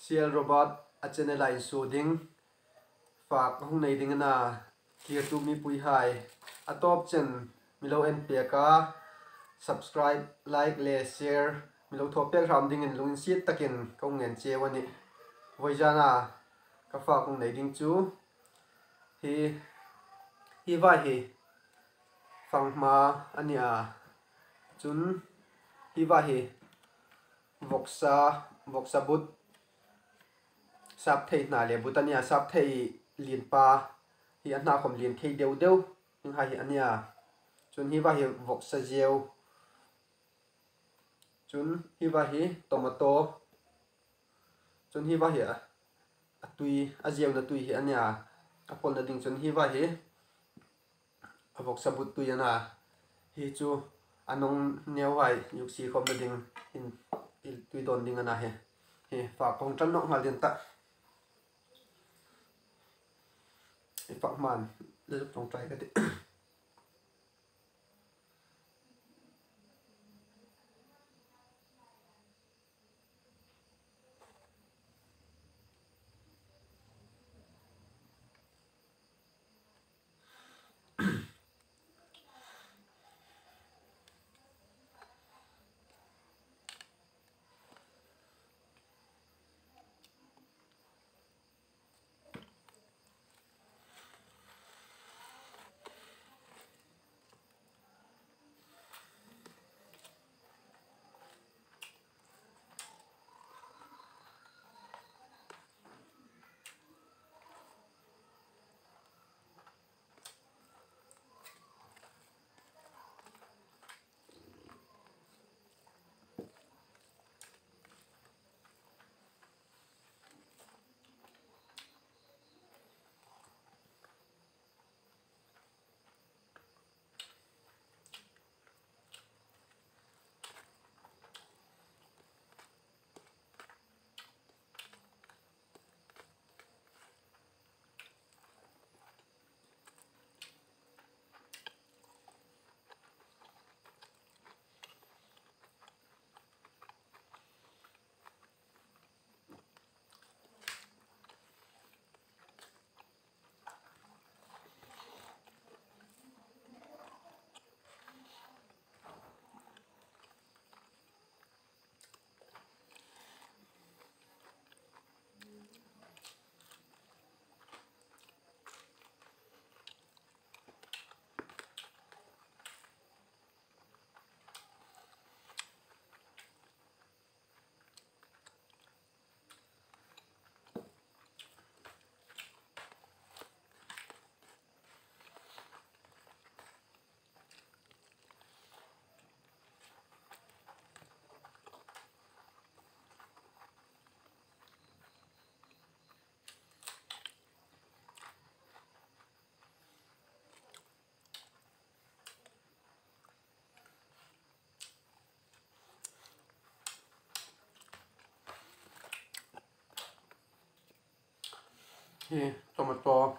CL robot a channel ai so ding fak hung nei ding na kia tu mi pui hai a top chen milo en pe ka subscribe like le share milo thopel ram ding in lungin sit takin kong nen che wani voijana ka fa hung nei ding chu hi vai hi phang ma ania chun hi vai hi voxa but sap thei na le butania sap thei lin pa hi anna khom lin thei deu deu ning hai ania chun hi vai hi voxa jeu chun hi vai hi tomato chun hi vai hi atui a jeu na tui hi ania apol na ding chun hi vai hi voxa but tui ana hi chu anong neu hai yuk si khom na ding in tui don ding ana he fa kong tan nok mal den ta phạc màn để giúp trồng trái cái đấy. Thì tomato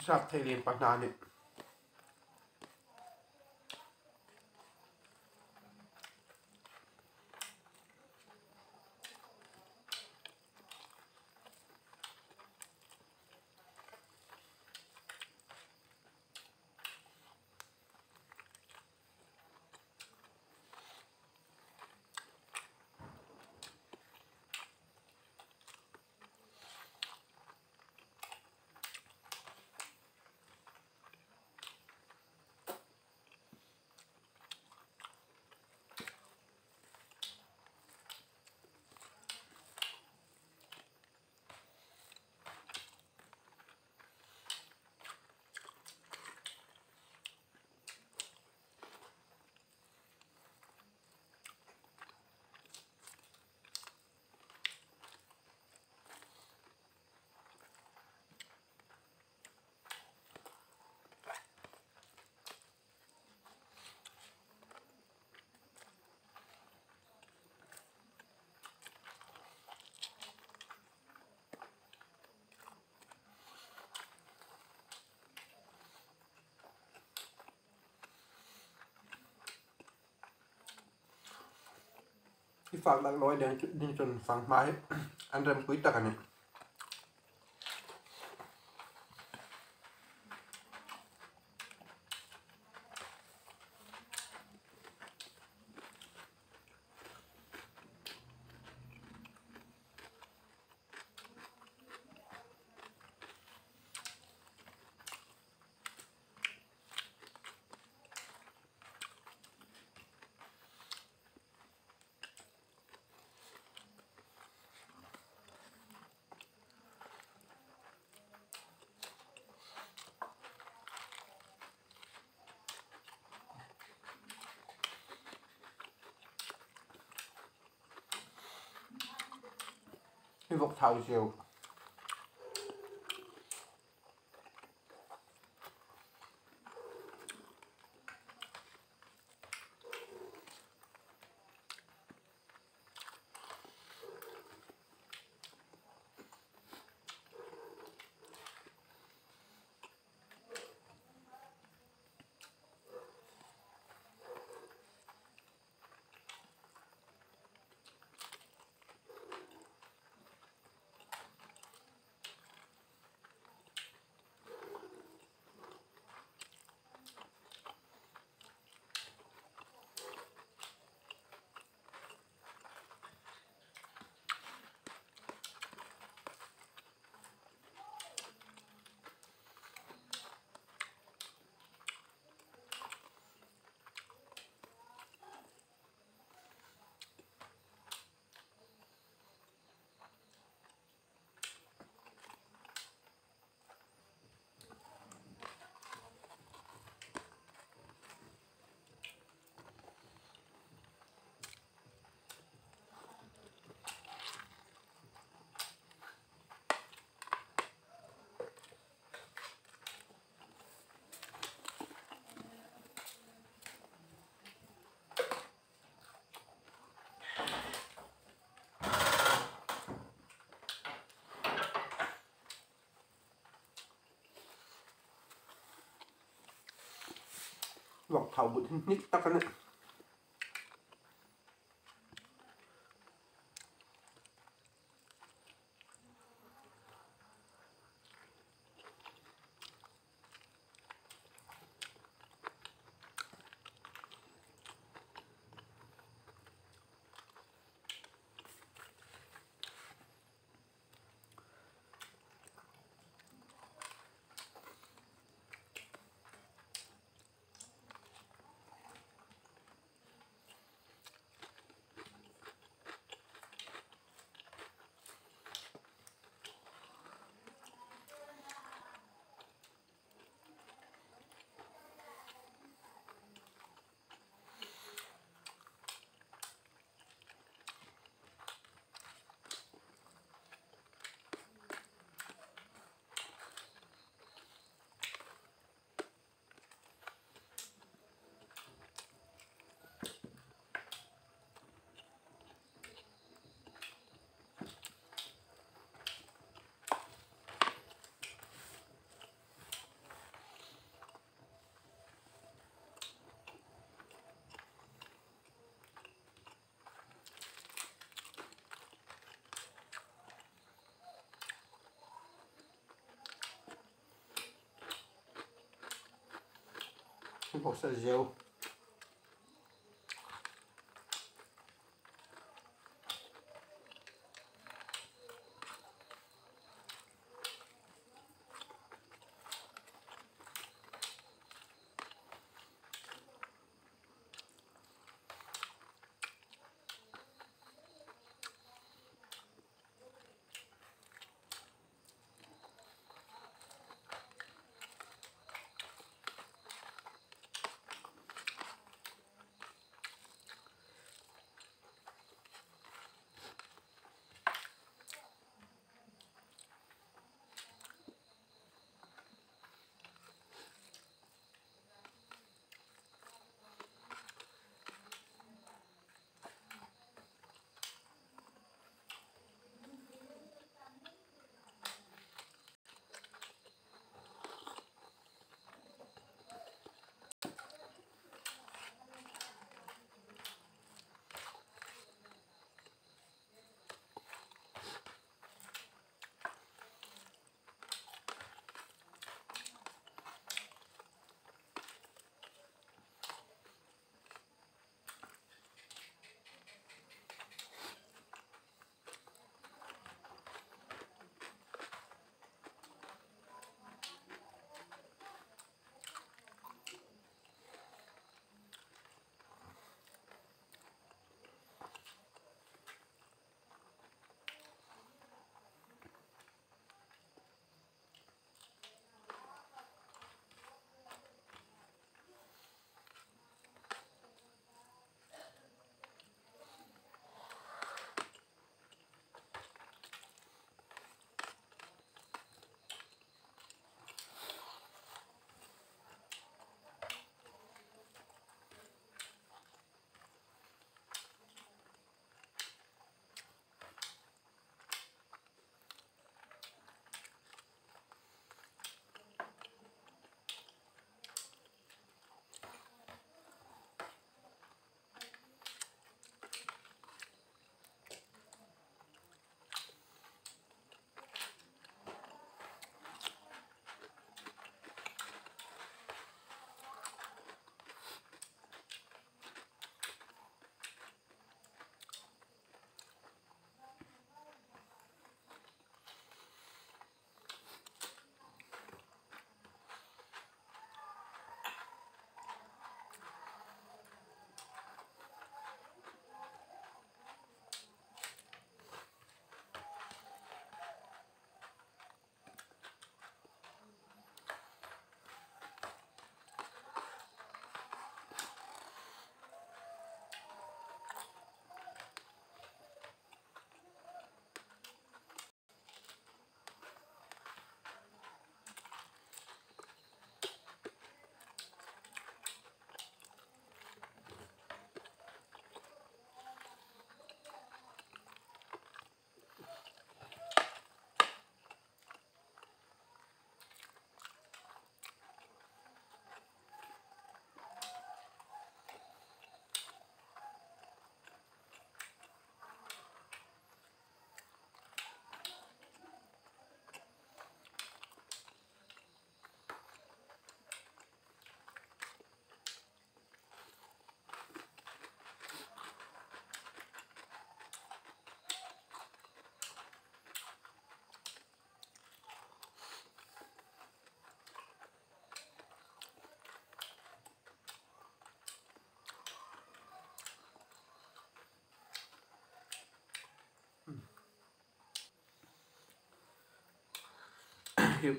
sap thei lin pa na ni ที่ฝากหลักร้อยเดือนดิ้นจนฟังไม้อันเริ่มคุยตะกันเนี่ยที่พวกเท้าเชียวพวกเท้าบุญนิดตะกันเนี่ยที่พวกเสียว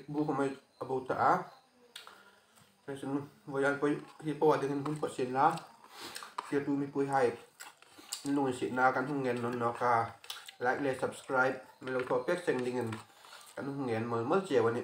buku mai about ta person voyan poi hi po dengan hun pasin la sia tu mi poi hai nung si na kan hung ngen non no ka like le subscribe me lo to pek seng dingen kan hung ngen mal mal che wani